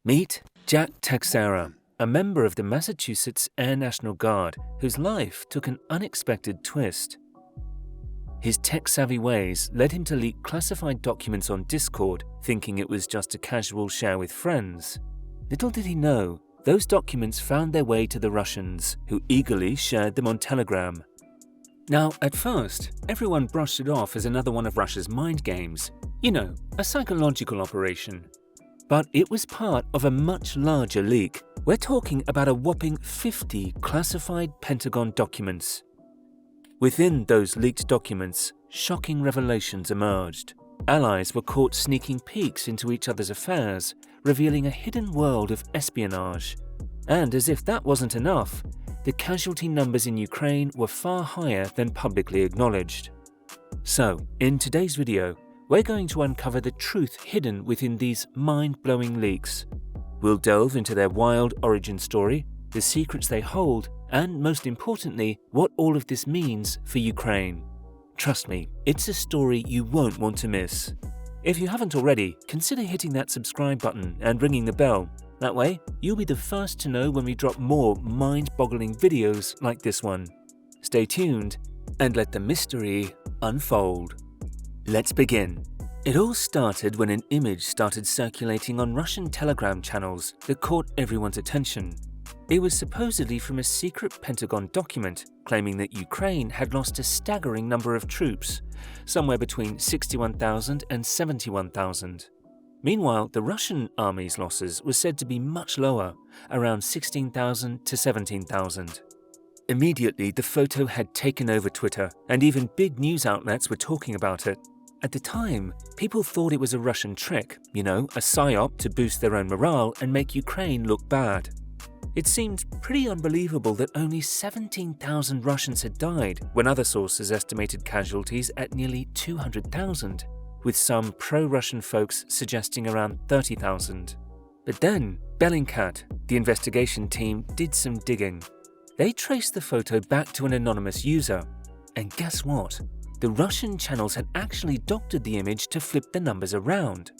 Meet Jack Texera, a member of the Massachusetts Air National Guard whose life took an unexpected twist. His tech-savvy ways led him to leak classified documents on Discord, thinking it was just a casual share with friends. Little did he know, those documents found their way to the Russians, who eagerly shared them on Telegram. Now, at first, everyone brushed it off as another one of Russia's mind games. You know, a psychological operation. But it was part of a much larger leak. We're talking about a whopping 50 classified Pentagon documents. Within those leaked documents, shocking revelations emerged. Allies were caught sneaking peeks into each other's affairs, revealing a hidden world of espionage. And as if that wasn't enough, the casualty numbers in Ukraine were far higher than publicly acknowledged. So, in today's video, we're going to uncover the truth hidden within these mind-blowing leaks. We'll delve into their wild origin story, the secrets they hold, and most importantly, what all of this means for Ukraine. Trust me, it's a story you won't want to miss. If you haven't already, consider hitting that subscribe button and ringing the bell. That way, you'll be the first to know when we drop more mind-boggling videos like this one. Stay tuned and let the mystery unfold. Let's begin. It all started when an image started circulating on Russian Telegram channels that caught everyone's attention. It was supposedly from a secret Pentagon document claiming that Ukraine had lost a staggering number of troops, somewhere between 61,000 and 71,000. Meanwhile, the Russian army's losses were said to be much lower, around 16,000 to 17,000. Immediately, the photo had taken over Twitter, and even big news outlets were talking about it. At the time, people thought it was a Russian trick, a psyop to boost their own morale and make Ukraine look bad. It seemed pretty unbelievable that only 17,000 Russians had died, when other sources estimated casualties at nearly 200,000, with some pro-Russian folks suggesting around 30,000. But then, Bellingcat, the investigation team, did some digging. They traced the photo back to an anonymous user. And guess what? The Russian channels had actually doctored the image to flip the numbers around.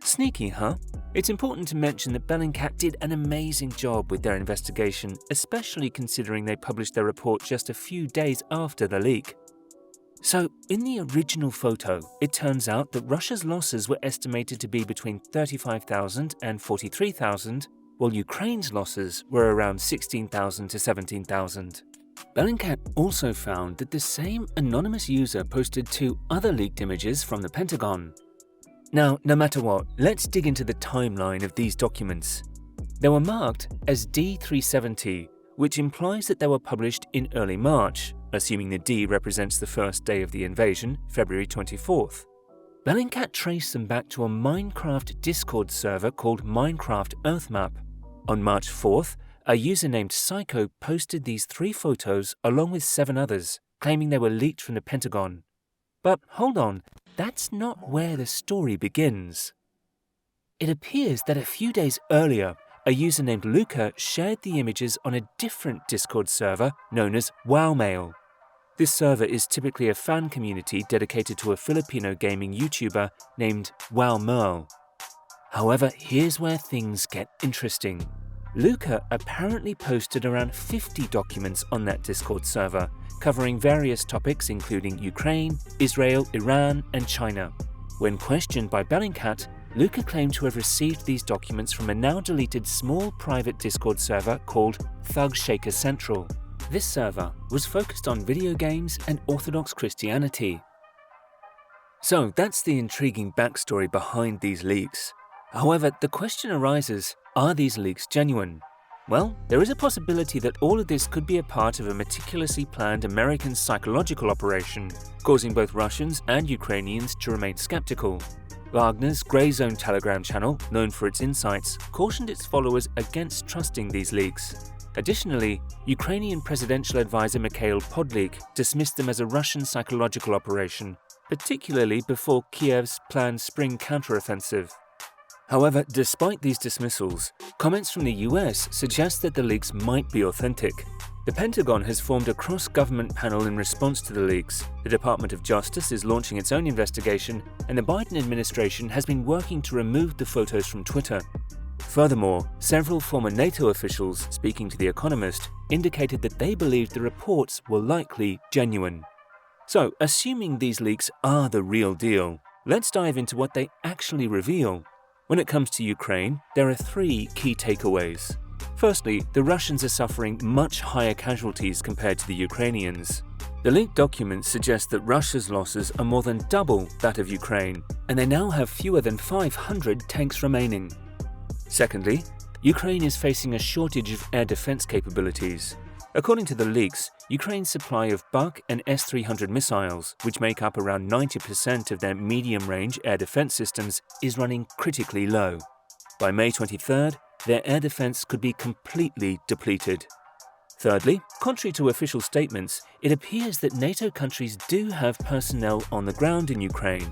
Sneaky, huh? It's important to mention that Bellingcat did an amazing job with their investigation, especially considering they published their report just a few days after the leak. So, in the original photo, it turns out that Russia's losses were estimated to be between 35,000 and 43,000, while Ukraine's losses were around 16,000 to 17,000. Bellingcat also found that the same anonymous user posted 2 other leaked images from the Pentagon. Now, no matter what, let's dig into the timeline of these documents. They were marked as D370, which implies that they were published in early March, assuming the D represents the first day of the invasion, February 24th. Bellingcat traced them back to a Minecraft Discord server called Minecraft Earthmap. On March 4th, a user named Psycho posted these 3 photos along with 7 others, claiming they were leaked from the Pentagon. But hold on, that's not where the story begins. It appears that a few days earlier, a user named Luca shared the images on a different Discord server known as WowMail. This server is typically a fan community dedicated to a Filipino gaming YouTuber named WowMerl. However, here's where things get interesting. Luca apparently posted around 50 documents on that Discord server, covering various topics including Ukraine, Israel, Iran, and China. When questioned by Bellingcat, Luca claimed to have received these documents from a now-deleted small private Discord server called Thug Shaker Central. This server was focused on video games and Orthodox Christianity. So that's the intriguing backstory behind these leaks. However, the question arises, are these leaks genuine? Well, there is a possibility that all of this could be a part of a meticulously planned American psychological operation, causing both Russians and Ukrainians to remain skeptical. Wagner's Grey Zone Telegram channel, known for its insights, cautioned its followers against trusting these leaks. Additionally, Ukrainian presidential advisor Mikhail Podolyak dismissed them as a Russian psychological operation, particularly before Kiev's planned spring counteroffensive. However, despite these dismissals, comments from the US suggest that the leaks might be authentic. The Pentagon has formed a cross-government panel in response to the leaks. The Department of Justice is launching its own investigation, and the Biden administration has been working to remove the photos from Twitter. Furthermore, several former NATO officials, speaking to The Economist, indicated that they believed the reports were likely genuine. So, assuming these leaks are the real deal, let's dive into what they actually reveal. When it comes to Ukraine, there are three key takeaways. Firstly, the Russians are suffering much higher casualties compared to the Ukrainians. The leaked documents suggest that Russia's losses are more than double that of Ukraine, and they now have fewer than 500 tanks remaining. Secondly, Ukraine is facing a shortage of air defense capabilities. According to the leaks, Ukraine's supply of Buk and S-300 missiles, which make up around 90% of their medium-range air defense systems, is running critically low. By May 23rd, their air defense could be completely depleted. Thirdly, contrary to official statements, it appears that NATO countries do have personnel on the ground in Ukraine.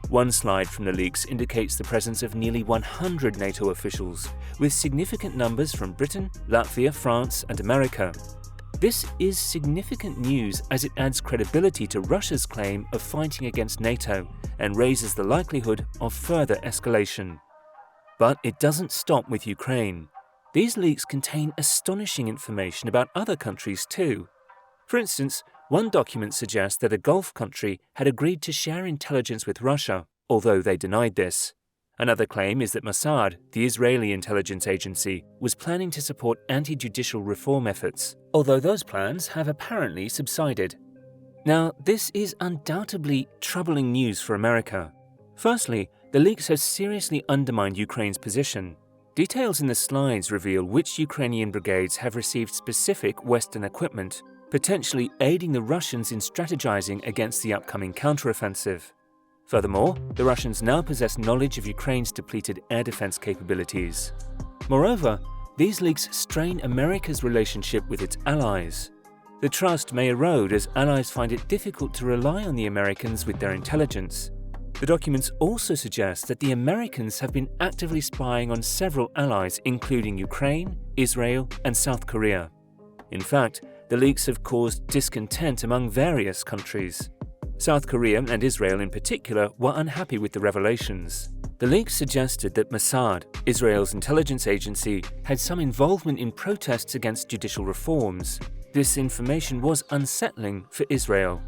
One slide from the leaks indicates the presence of nearly 100 NATO officials, with significant numbers from Britain, Latvia, France, and America. This is significant news as it adds credibility to Russia's claim of fighting against NATO and raises the likelihood of further escalation. But it doesn't stop with Ukraine. These leaks contain astonishing information about other countries too. For instance, one document suggests that a Gulf country had agreed to share intelligence with Russia, although they denied this. Another claim is that Mossad, the Israeli intelligence agency, was planning to support anti-judicial reform efforts, although those plans have apparently subsided. Now, this is undoubtedly troubling news for America. Firstly, the leaks have seriously undermined Ukraine's position. Details in the slides reveal which Ukrainian brigades have received specific Western equipment, potentially aiding the Russians in strategizing against the upcoming counteroffensive. Furthermore, the Russians now possess knowledge of Ukraine's depleted air defense capabilities. Moreover, these leaks strain America's relationship with its allies. The trust may erode as allies find it difficult to rely on the Americans with their intelligence. The documents also suggest that the Americans have been actively spying on several allies, including Ukraine, Israel, and South Korea. In fact, the leaks have caused discontent among various countries. South Korea and Israel in particular were unhappy with the revelations. The leaks suggested that Mossad, Israel's intelligence agency, had some involvement in protests against judicial reforms. This information was unsettling for Israel.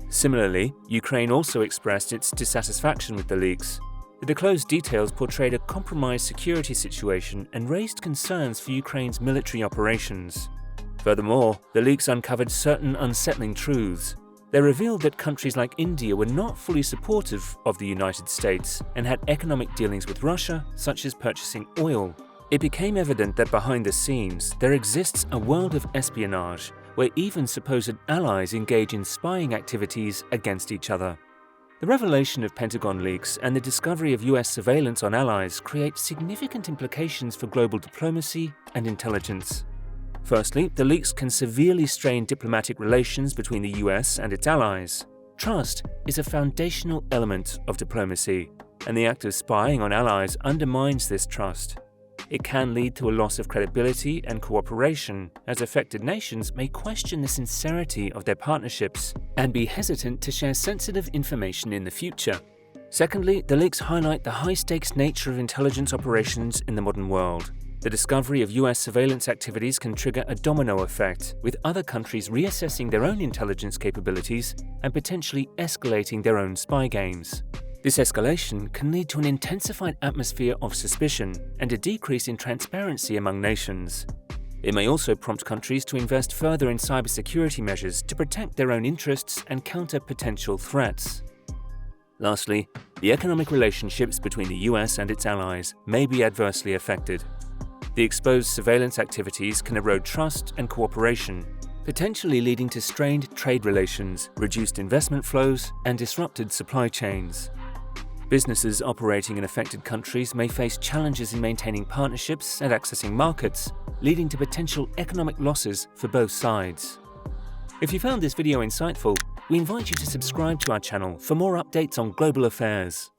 Similarly, Ukraine also expressed its dissatisfaction with the leaks. The disclosed details portrayed a compromised security situation and raised concerns for Ukraine's military operations. Furthermore, the leaks uncovered certain unsettling truths. They revealed that countries like India were not fully supportive of the United States and had economic dealings with Russia, such as purchasing oil. It became evident that behind the scenes, there exists a world of espionage, where even supposed allies engage in spying activities against each other. The revelation of Pentagon leaks and the discovery of US surveillance on allies create significant implications for global diplomacy and intelligence. Firstly, the leaks can severely strain diplomatic relations between the US and its allies. Trust is a foundational element of diplomacy, and the act of spying on allies undermines this trust. It can lead to a loss of credibility and cooperation, as affected nations may question the sincerity of their partnerships and be hesitant to share sensitive information in the future. Secondly, the leaks highlight the high-stakes nature of intelligence operations in the modern world. The discovery of US surveillance activities can trigger a domino effect, with other countries reassessing their own intelligence capabilities and potentially escalating their own spy games. This escalation can lead to an intensified atmosphere of suspicion and a decrease in transparency among nations. It may also prompt countries to invest further in cybersecurity measures to protect their own interests and counter potential threats. Lastly, the economic relationships between the US and its allies may be adversely affected. The exposed surveillance activities can erode trust and cooperation, potentially leading to strained trade relations, reduced investment flows, and disrupted supply chains. Businesses operating in affected countries may face challenges in maintaining partnerships and accessing markets, leading to potential economic losses for both sides. If you found this video insightful, we invite you to subscribe to our channel for more updates on global affairs.